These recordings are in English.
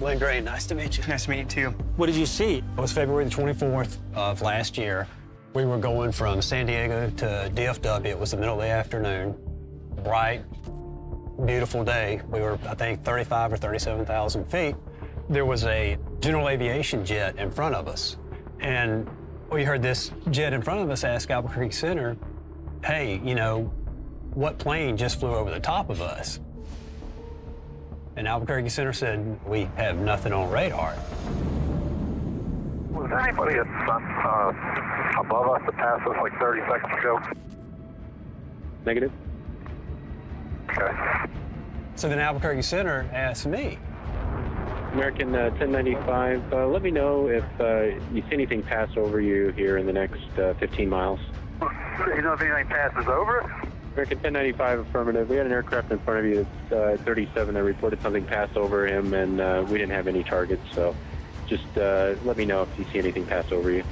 Glenn Gray, nice to meet you. Nice to meet you, too. What did you see? It was February the 24th of last year. We were going from San Diego to DFW. It was the middle of the afternoon. Bright, beautiful day. We were, I think, 35 or 37,000 feet. There was a general aviation jet in front of us. And we heard this jet in front of us ask Albuquerque Center, hey, you know, what plane just flew over the top of us? And Albuquerque Center said, we have nothing on radar. Was there anybody above us that passed us like 30 seconds ago? Negative. Okay. So then Albuquerque Center asked me. American 1095, let me know if you see anything pass over you here in the next 15 miles. You know if anything passes over us? American 1095, affirmative. We had an aircraft in front of you that's 37 that reported something passed over him, and we didn't have any targets, so just let me know if you see anything pass over you.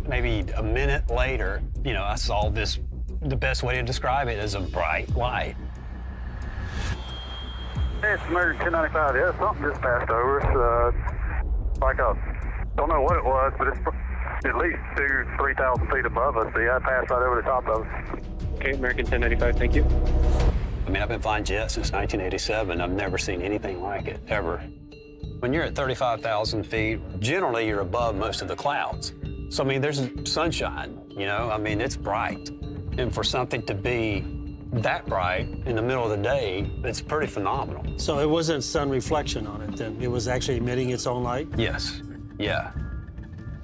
Maybe a minute later, you know, I saw this, the best way to describe it is a bright light. Hey, it's American 1095. Yeah, something just passed over us. Like don't know what it was, but it's at least 2,000 to 3,000 feet above us. So yeah, it passed right over the top of us. Okay, American 1095, thank you. I mean, I've been flying jets since 1987. I've never seen anything like it, ever. When you're at 35,000 feet, generally you're above most of the clouds. So, I mean, there's sunshine, you know? I mean, it's bright. And for something to be that bright in the middle of the day, it's pretty phenomenal. So it wasn't sun reflection on it then? It was actually emitting its own light? Yes, yeah.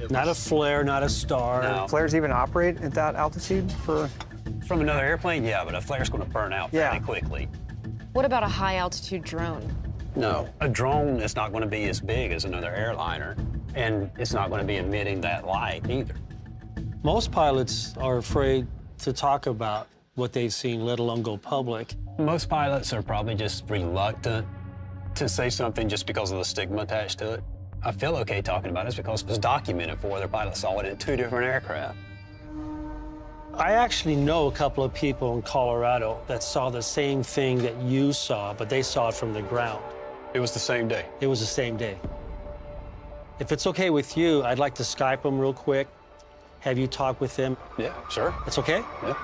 Not a flare, not a star? No. Flares even operate at that altitude for... From another airplane, yeah, but a flare's gonna burn out fairly quickly. What about a high-altitude drone? No, a drone is not gonna be as big as another airliner, and it's not gonna be emitting that light either. Most pilots are afraid to talk about what they've seen, let alone go public. Most pilots are probably just reluctant to say something just because of the stigma attached to it. I feel okay talking about it because it was documented for their pilots saw it in 2 different aircraft. I actually know a couple of people in Colorado that saw the same thing that you saw, but they saw it from the ground. It was the same day. It was the same day. If it's okay with you, I'd like to Skype them real quick, have you talk with them. Yeah, sure. That's okay? Yeah.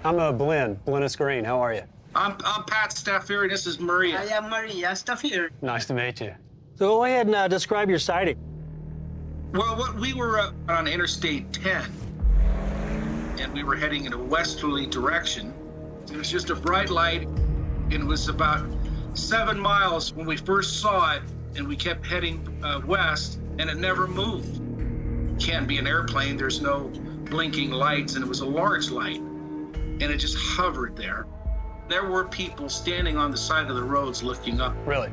I'm Glennis Green. How are you? I'm Pat Staffier, and this is Maria. I am Maria Staffier. Nice to meet you. So go ahead and describe your sighting. Well, we were on Interstate 10, and we were heading in a westerly direction. It was just a bright light, and it was about 7 miles when we first saw it, and we kept heading west, and it never moved. It can't be an airplane. There's no blinking lights, and it was a large light, and it just hovered there. There were people standing on the side of the roads looking up. Really?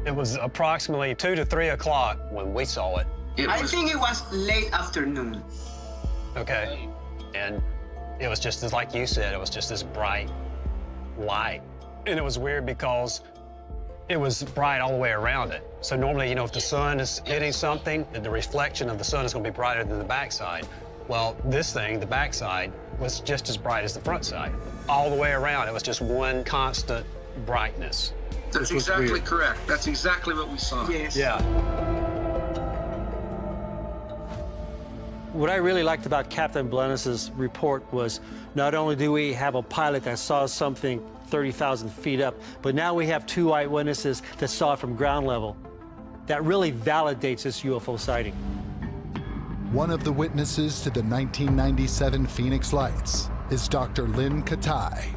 It was approximately 2 to 3 o'clock when we saw it. I think it was late afternoon. Okay. And it was just as, like you said, it was just this bright light. And it was weird because it was bright all the way around it. So normally, you know, if the sun is hitting something, the reflection of the sun is going to be brighter than the backside. Well, this thing, the backside, was just as bright as the front side. All the way around, it was just one constant brightness. That's exactly correct. That's exactly what we saw. Yes. Yeah. What I really liked about Captain Blennis's report was not only do we have a pilot that saw something 30,000 feet up, but now we have 2 eyewitnesses that saw it from ground level. That really validates this UFO sighting. One of the witnesses to the 1997 Phoenix Lights is Dr. Lynn Katai.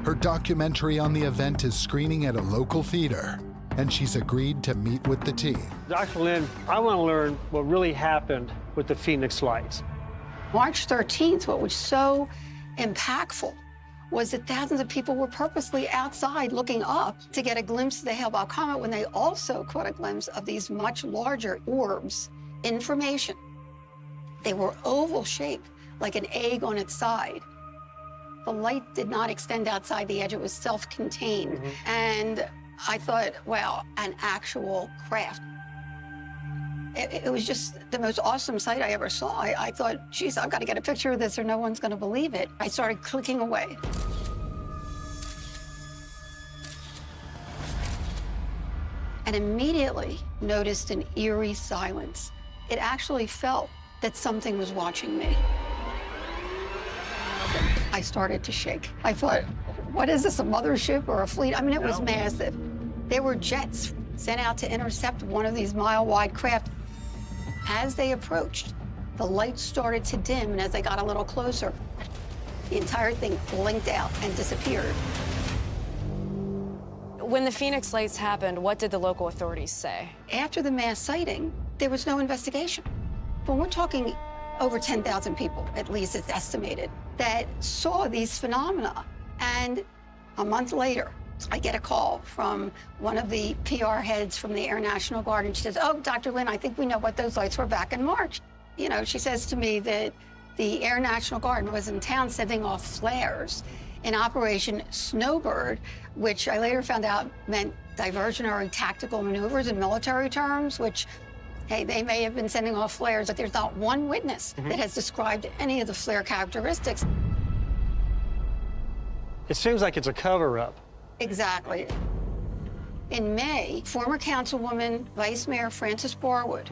Her documentary on the event is screening at a local theater, and she's agreed to meet with the team. Dr. Lynn, I want to learn what really happened with the Phoenix Lights. March 13th, what was so impactful was that thousands of people were purposely outside looking up to get a glimpse of the Hale-Bopp comet when they also caught a glimpse of these much larger orbs in formation. They were oval-shaped, like an egg on its side. The light did not extend outside the edge. It was self-contained. And I thought, wow, an actual craft. It was just the most awesome sight I ever saw. I thought, geez, I've got to get a picture of this or no one's going to believe it. I started clicking away. and immediately noticed an eerie silence. It actually felt that something was watching me. I started to shake. I thought, what is this, a mothership or a fleet? I mean, it was massive. There were jets sent out to intercept one of these mile-wide craft. As they approached, the lights started to dim, and as they got a little closer, the entire thing blinked out and disappeared. When the Phoenix lights happened, what did the local authorities say? After the mass sighting, there was no investigation. But we're talking over 10,000 people, at least it's estimated, that saw these phenomena. And a month later, I get a call from one of the PR heads from the Air National Guard, and she says, oh, Dr. Lynn, I think we know what those lights were back in March. You know, she says to me that the Air National Guard was in town sending off flares in Operation Snowbird, which I later found out meant diversionary tactical maneuvers in military terms, which, hey, they may have been sending off flares, but there's not one witness that has described any of the flare characteristics. It seems like it's a cover-up. Exactly. In May, former Councilwoman Vice Mayor Frances Barwood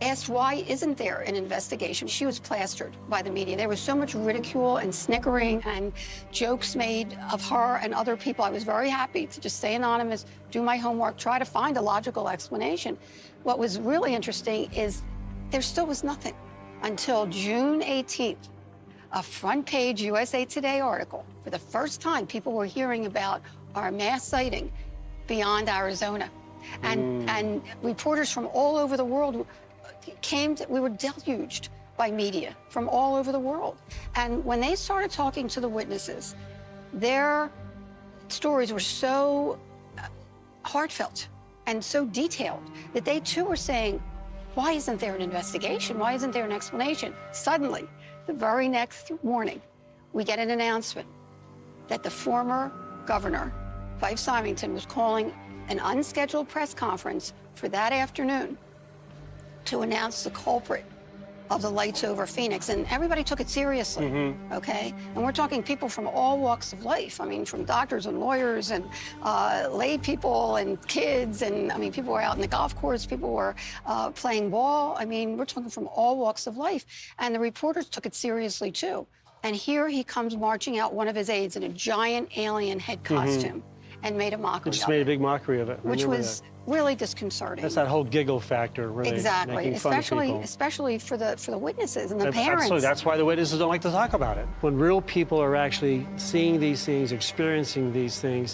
asked, why isn't there an investigation? She was plastered by the media. There was so much ridicule and snickering and jokes made of her and other people. I was very happy to just stay anonymous, do my homework, try to find a logical explanation. What was really interesting is there still was nothing until June 18th. A front-page USA Today article. For the first time, people were hearing about our mass sighting beyond Arizona. And reporters from all over the world came we were deluged by media from all over the world. And when they started talking to the witnesses, their stories were so heartfelt and so detailed that they too were saying, why isn't there an investigation? Why isn't there an explanation? Suddenly, the very next morning, we get an announcement that the former governor, Fife Symington, was calling an unscheduled press conference for that afternoon to announce the culprit of the lights over Phoenix. And everybody took it seriously, okay? And we're talking people from all walks of life. I mean, from doctors and lawyers and lay people and kids. And I mean, people were out in the golf course, people were playing ball. I mean, we're talking from all walks of life. And the reporters took it seriously too. And here he comes marching out, one of his aides in a giant alien head costume, and made a mockery of it. Just made a big mockery of it. Which was really disconcerting. That's that whole giggle factor, really. Exactly, making fun of people. especially for the witnesses and the parents. Absolutely, that's why the witnesses don't like to talk about it. When real people are actually seeing these things, experiencing these things,